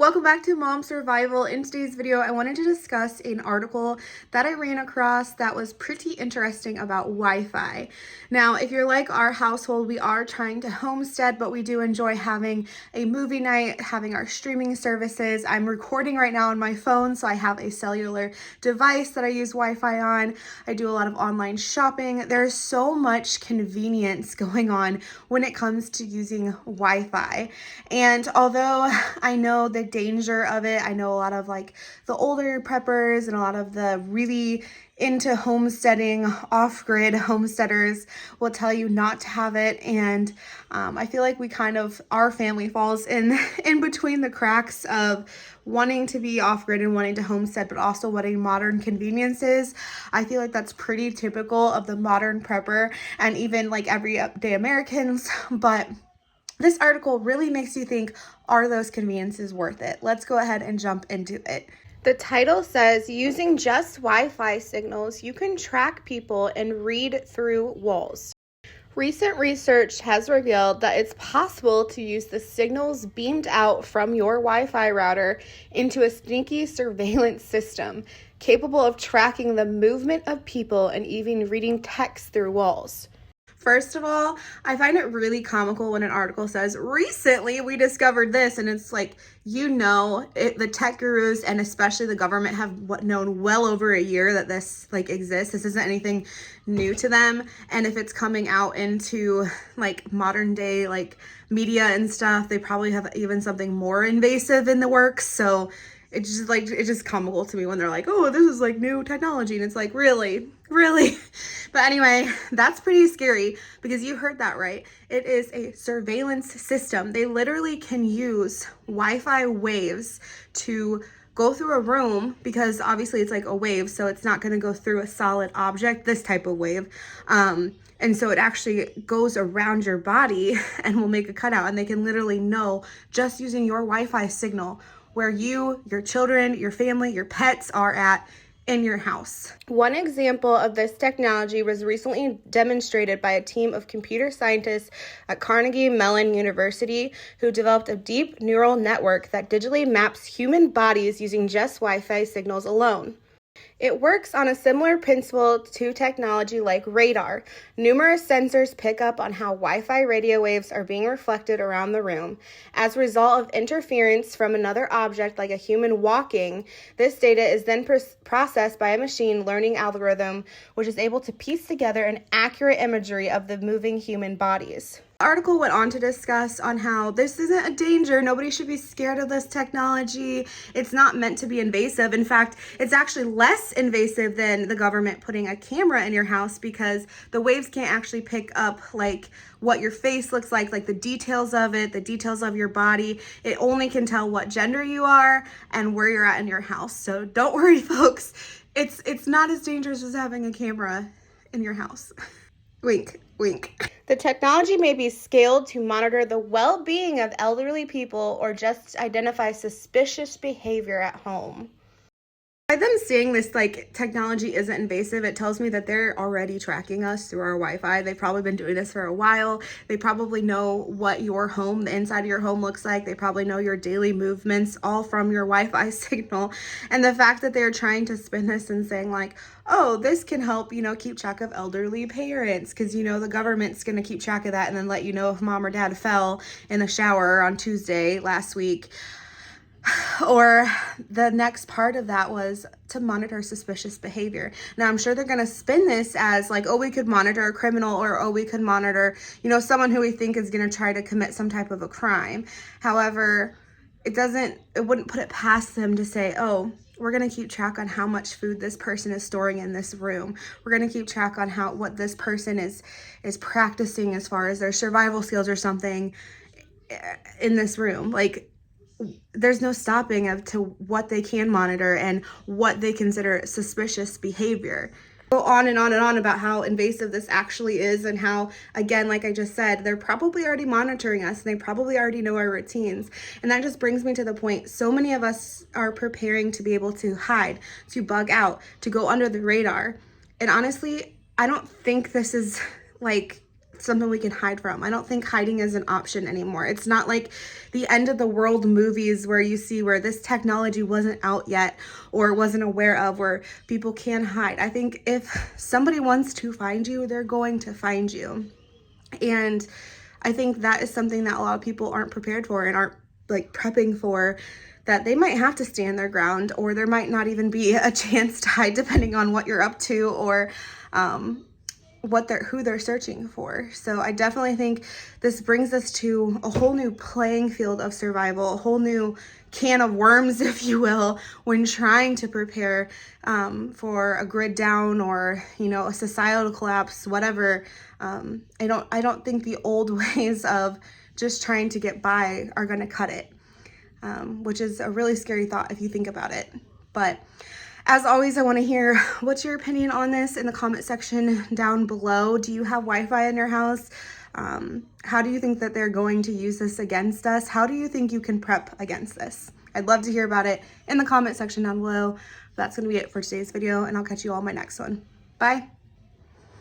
Welcome back to Mom Survival. In today's video, I wanted to discuss an article that I ran across that was pretty interesting about Wi-Fi. Now, if you're like our household, we are trying to homestead, but we do enjoy having a movie night, having our streaming services. I'm recording right now on my phone, so I have a cellular device that I use Wi-Fi on. I do a lot of online shopping. There's so much convenience going on when it comes to using Wi-Fi. And although I know the danger of it, I know a lot of like the older preppers and a lot of the really into homesteading, off-grid homesteaders will tell you not to have it. And I feel like our family falls in between the cracks of wanting to be off-grid and wanting to homestead, but also wanting modern conveniences. I feel like that's pretty typical of the modern prepper and even like everyday Americans. But this article really makes you think, are those conveniences worth it? Let's go ahead and jump into it. The title says, using just Wi-Fi signals, you can track people and read through walls. Recent research has revealed that it's possible to use the signals beamed out from your Wi-Fi router into a sneaky surveillance system, capable of tracking the movement of people and even reading text through walls. First of all, I find it really comical when an article says, recently we discovered this, and it's like, the tech gurus and especially the government have known well over a year that this exists. This isn't anything new to them. And if it's coming out into like modern day media and stuff, they probably have even something more invasive in the works. So it's just comical to me when they're like, oh, this is like new technology. And it's like, really? But anyway, that's pretty scary because you heard that right. It is a surveillance system. They literally can use Wi-Fi waves to go through a room, because obviously it's like a wave, so it's not going to go through a solid object, this type of wave. And so it actually goes around your body and will make a cutout. And they can literally know just using your Wi-Fi signal where you, your children, your family, your pets are at in your house. One example of this technology was recently demonstrated by a team of computer scientists at Carnegie Mellon University who developed a deep neural network that digitally maps human bodies using just Wi-Fi signals alone. It works on a similar principle to technology like radar. Numerous sensors pick up on how Wi-Fi radio waves are being reflected around the room. As a result of interference from another object like a human walking, this data is then processed by a machine learning algorithm, which is able to piece together an accurate imagery of the moving human bodies. The article went on to discuss on how this isn't a danger. Nobody should be scared of this technology. It's not meant to be invasive. In fact, it's actually less invasive than the government putting a camera in your house, because the waves can't actually pick up like what your face looks like the details of it, the details of your body. It only can tell what gender you are and where you're at in your house. So don't worry, folks. It's not as dangerous as having a camera in your house. Wink, wink. The technology may be scaled to monitor the well-being of elderly people or just identify suspicious behavior at home. By them saying this technology isn't invasive, it tells me that they're already tracking us through our Wi-Fi. They've probably been doing this for a while. They probably know what your home, the inside of your home looks like. They probably know your daily movements all from your Wi-Fi signal. And the fact that they're trying to spin this and saying like, oh, this can help, keep track of elderly parents, because, the government's going to keep track of that and then let you know if mom or dad fell in the shower on Tuesday last week. Or the next part of that was to monitor suspicious behavior. Now, I'm sure they're going to spin this as like, oh, we could monitor a criminal, or, oh, we could monitor, someone who we think is going to try to commit some type of a crime. However, it wouldn't put it past them to say, oh, we're going to keep track on how much food this person is storing in this room. We're going to keep track on what this person is practicing as far as their survival skills or something in this room. There's no stopping to what they can monitor and what they consider suspicious behavior. Go on and on and on about how invasive this actually is, and how, again, like I just said, they're probably already monitoring us and they probably already know our routines. And that just brings me to the point, so many of us are preparing to be able to hide, to bug out, to go under the radar. And honestly, I don't think this is something we can hide from. I don't think hiding is an option anymore. It's not like the end of the world movies where you see where this technology wasn't out yet or wasn't aware of, where people can hide. I think if somebody wants to find you, they're going to find you. And I think that is something that a lot of people aren't prepared for and aren't like prepping for, that they might have to stand their ground, or there might not even be a chance to hide depending on what you're up to, or who they're searching for. So I definitely think this brings us to a whole new playing field of survival, a whole new can of worms, if you will, when trying to prepare for a grid down or, you know, a societal collapse, whatever. I don't think the old ways of just trying to get by are going to cut it, which is a really scary thought if you think about it. But as always, I want to hear what's your opinion on this in the comment section down below. Do you have Wi-Fi in your house? How do you think that they're going to use this against us? How do you think you can prep against this? I'd love to hear about it in the comment section down below. That's going to be it for today's video, and I'll catch you all in my next one. Bye.